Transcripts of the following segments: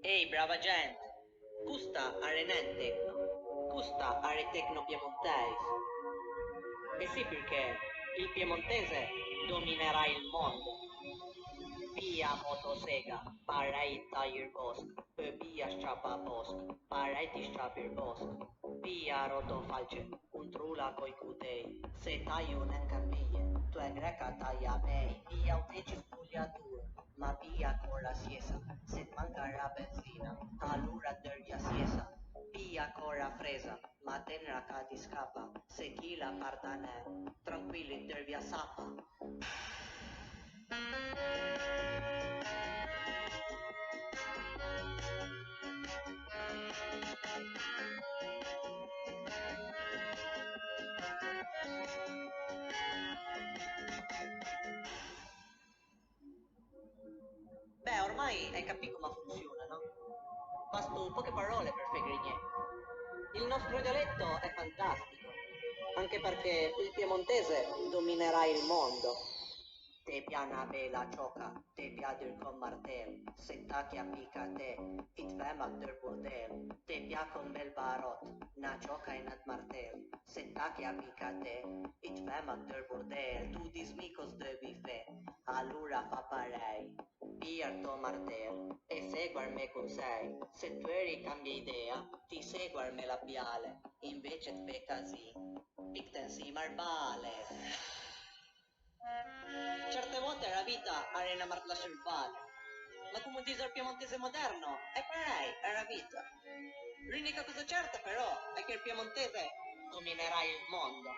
Ehi, brava gente! Custa are tecno. Custa are tecno piemontese. Eh sì, perché il piemontese dominerà il mondo. Pia motosega, parai tagir bosk. Pia strappa bosk, parai ti strapir bosk. Pia rotofalce, un trula coi cutei. Se taglio un cambie, tu è greca taglia mei. Pia un teci spugliatura, ma pia con la siesa. Se manca la benzina, allora dervia siesa. Pia cora fresa, ma tenera ca ti scappa. Se chi la partanè, tranquilli dervia sappa. Beh, ormai hai capito come funziona, no? Bastano poche parole per fare niente. Il nostro dialetto è fantastico, anche perché il piemontese dominerà il mondo. Te piana bela cioca, te piadir con martel, se tacchi a pica te, it fem der bordel, te pia con bel barot, na cioca in ad martel, se tacchi a pica te, it fem der bordel, tu dismicos devi fe, allora fa parei, piar to martel, e seguarme con sei, se tu eri cambia idea, ti seguarme labiale, invece te casi, pictensi marbale. Certe volte la vita arena martla cervale, ma come dice il piemontese moderno, è per lei, è la vita. L'unica cosa certa però è che il piemontese dominerà il mondo.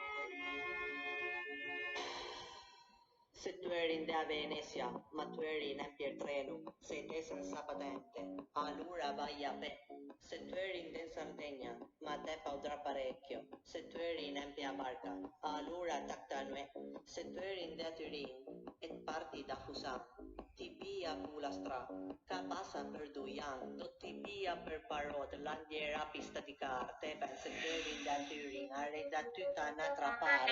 Se tu eri in da Venezia, ma tu eri in Empire Treno, sei te senza patente, allora vai a pe. Se tu eri in Sardegna, ma te faudrà parecchio. Se tu eri in Empia Barca, allora tacta nue. Se tu eri in da Turin, e parti da Fusan, ti pia pula stra, ca passa per Duyan, ti pia per Parot, l'andiera pista di carte, pensa che eri in da Turin, are da tutta un'altra parte.